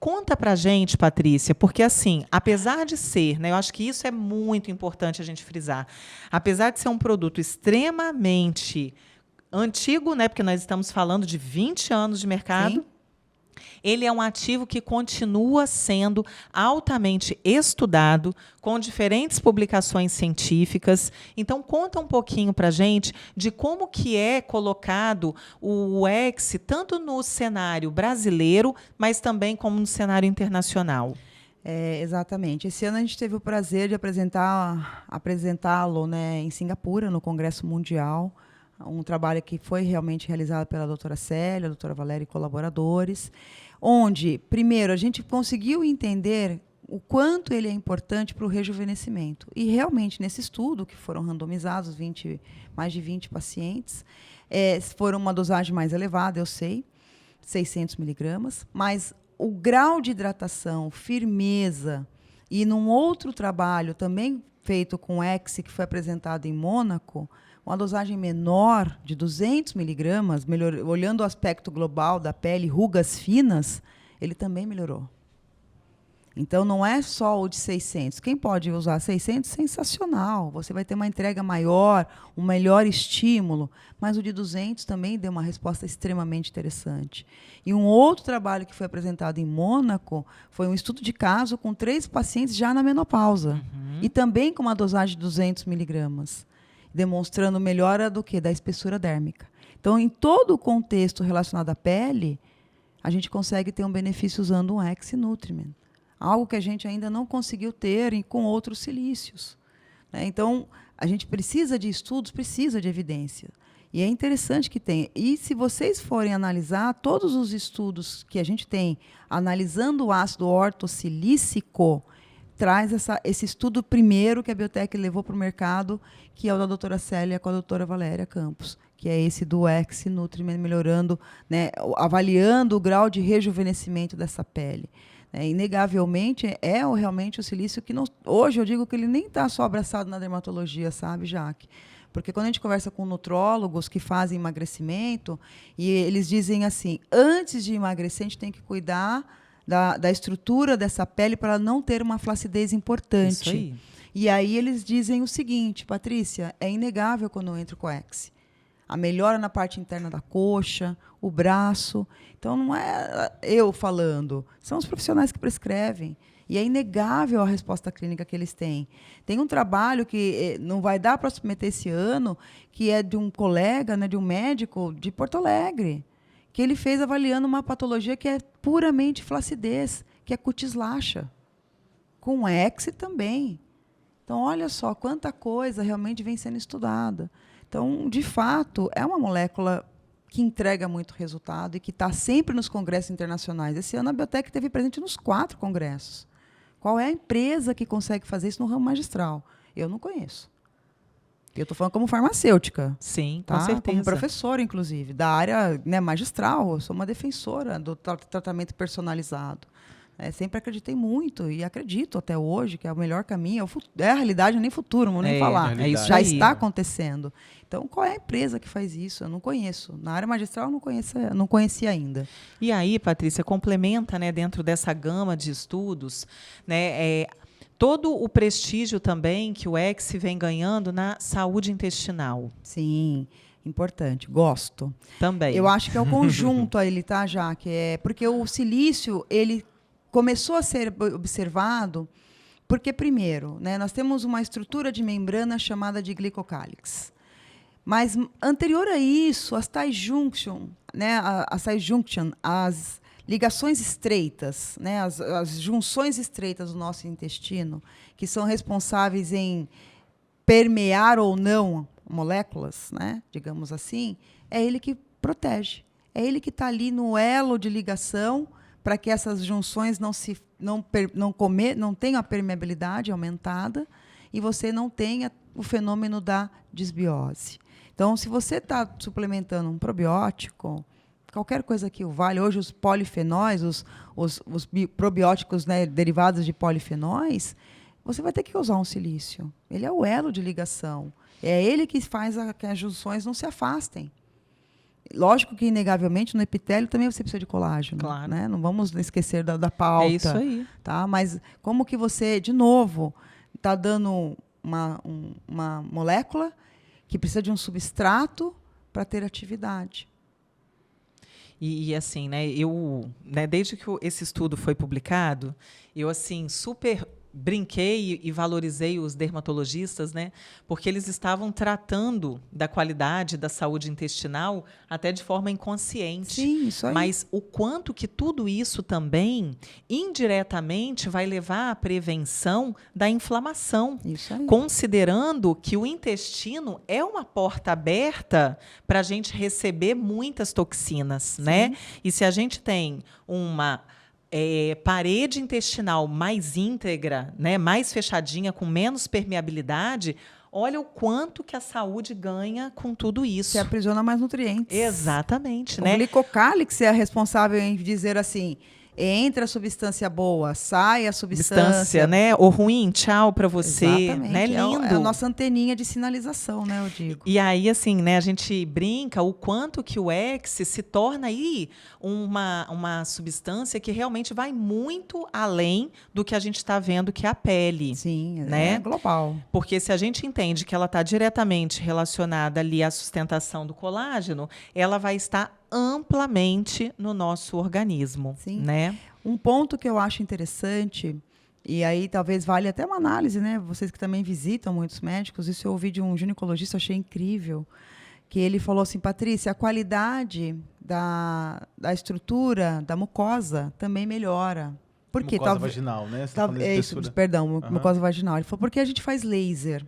Conta pra gente, Patrícia, porque assim, apesar de ser, né, eu acho que isso é muito importante a gente frisar, apesar de ser um produto extremamente antigo, né, porque nós estamos falando de 20 anos de mercado, Sim. ele é um ativo que continua sendo altamente estudado, com diferentes publicações científicas. Então, conta um pouquinho para a gente de como que é colocado o UX, tanto no cenário brasileiro, mas também como no cenário internacional. Exatamente. Esse ano a gente teve o prazer de apresentá-lo, né, em Singapura, no Congresso Mundial, um trabalho que foi realmente realizado pela doutora Célia, a doutora Valéria e colaboradores, onde, primeiro, a gente conseguiu entender o quanto ele é importante para o rejuvenescimento. E, realmente, nesse estudo, que foram randomizados mais de 20 pacientes, foram uma dosagem mais elevada, eu sei, 600 miligramas, mas o grau de hidratação, firmeza, e num outro trabalho também feito com Exe, que foi apresentado em Mônaco, uma dosagem menor de 200 miligramas, olhando o aspecto global da pele, rugas finas, ele também melhorou. Então, não é só o de 600. Quem pode usar 600, sensacional. Você vai ter uma entrega maior, um melhor estímulo. Mas o de 200 também deu uma resposta extremamente interessante. E um outro trabalho que foi apresentado em Mônaco foi um estudo de caso com 3 pacientes já na menopausa. E também com uma dosagem de 200 miligramas. Demonstrando melhora do quê? Da espessura dérmica. Então, em todo o contexto relacionado à pele, a gente consegue ter um benefício usando um Exe-Nutriment. Algo que a gente ainda não conseguiu ter com outros silícios. Né? Então, a gente precisa de estudos, precisa de evidência. E é interessante que tenha. E se vocês forem analisar todos os estudos que a gente tem, analisando o ácido ortossilícico, traz esse estudo primeiro que a Biotech levou para o mercado, que é o da doutora Célia com a doutora Valéria Campos, que é esse do Exe-Nutriment, melhorando, né, avaliando o grau de rejuvenescimento dessa pele. Inegavelmente, realmente o silício que não, hoje eu digo que ele nem está só abraçado na dermatologia, sabe, Jaque? Porque quando a gente conversa com nutrólogos que fazem emagrecimento, e eles dizem assim, antes de emagrecer, a gente tem que cuidar da estrutura dessa pele para ela não ter uma flacidez importante. Isso aí. E aí eles dizem o seguinte, Patrícia, é inegável quando eu entro com Exe. A melhora na parte interna da coxa, o braço. Então, não é eu falando, são os profissionais que prescrevem. E é inegável a resposta clínica que eles têm. Tem um trabalho que não vai dar para submeter esse ano, que é de um colega, né, de um médico de Porto Alegre, que ele fez avaliando uma patologia que é puramente flacidez, que é cutis laxa. Com Exe também. Então, olha só quanta coisa realmente vem sendo estudada. Então, de fato, é uma molécula que entrega muito resultado e que está sempre nos congressos internacionais. Esse ano a Biotech esteve presente nos 4 congressos. Qual é a empresa que consegue fazer isso no ramo magistral? Eu não conheço. Eu estou falando como farmacêutica. Sim, tá? com certeza. Como professora, inclusive, da área, né, magistral. Eu sou uma defensora do tratamento personalizado. Sempre acreditei muito e acredito até hoje que é o melhor caminho, é a realidade, nem futuro, não vou nem falar. Isso Já aí. está acontecendo. Então, qual é a empresa que faz isso? Eu não conheço. Na área magistral, eu não conhecia ainda. E aí, Patrícia, complementa, né, dentro dessa gama de estudos, né, todo o prestígio também que o Exe vem ganhando na saúde intestinal. Sim, importante. Gosto. Também. Eu acho que é o conjunto a ele, tá, já que é porque o silício ele começou a ser observado porque, primeiro, né, nós temos uma estrutura de membrana chamada de glicocálix. Mas, anterior a isso, as tight junction, né, as ligações estreitas, né, as junções estreitas do nosso intestino, que são responsáveis em permear ou não moléculas, né, digamos assim, é ele que protege. É ele que está ali no elo de ligação para que essas junções não tenham a permeabilidade aumentada e você não tenha o fenômeno da desbiose. Então, se você está suplementando um probiótico, qualquer coisa que o vale, hoje os polifenóis, os probióticos, né, derivados de polifenóis, você vai ter que usar um silício. Ele é o elo de ligação. É ele que faz que as junções não se afastem. Lógico que, inegavelmente, no epitélio também você precisa de colágeno. Claro. Né? Não vamos esquecer da pauta. É isso aí. Tá? Mas como que você, de novo, está dando uma molécula que precisa de um substrato para ter atividade? E assim, né, desde que esse estudo foi publicado, eu assim super brinquei e valorizei os dermatologistas, né, porque eles estavam tratando da qualidade da saúde intestinal até de forma inconsciente. Sim, isso aí. Mas o quanto que tudo isso também indiretamente vai levar à prevenção da inflamação. Isso aí. Considerando que o intestino é uma porta aberta para a gente receber muitas toxinas, né? E se a gente tem uma parede intestinal mais íntegra, né, mais fechadinha, com menos permeabilidade, olha o quanto que a saúde ganha com tudo isso. Você aprisiona mais nutrientes. Exatamente, O né? glicocálix é responsável em dizer assim, entra a substância boa, sai a substância, né? O ruim, tchau para você. Exatamente. Né? Lindo. É a nossa anteninha de sinalização, né, eu digo. E aí, assim, né, a gente brinca o quanto que o X se torna aí uma substância que realmente vai muito além do que a gente está vendo que é a pele. Sim, né? É global. Porque se a gente entende que ela está diretamente relacionada ali à sustentação do colágeno, ela vai estar amplamente no nosso organismo. Sim. Né? Um ponto que eu acho interessante, e aí talvez valha até uma análise, né? Vocês que também visitam muitos médicos, isso eu ouvi de um ginecologista, eu achei incrível, que ele falou assim, Patrícia, a qualidade da estrutura da mucosa também melhora. Por quê? Mucosa vaginal, né? Perdão, mucosa vaginal. Ele falou, porque a gente faz laser.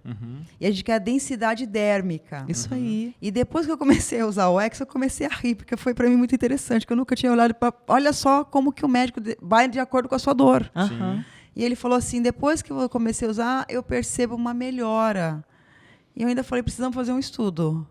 E a gente quer a densidade dérmica. Isso aí. E depois que eu comecei a usar o X, eu comecei a rir, porque foi para mim muito interessante, que eu nunca tinha olhado para... Olha só como que o médico vai de acordo com a sua dor. E ele falou assim, depois que eu comecei a usar, eu percebo uma melhora. E eu ainda falei, precisamos fazer um estudo.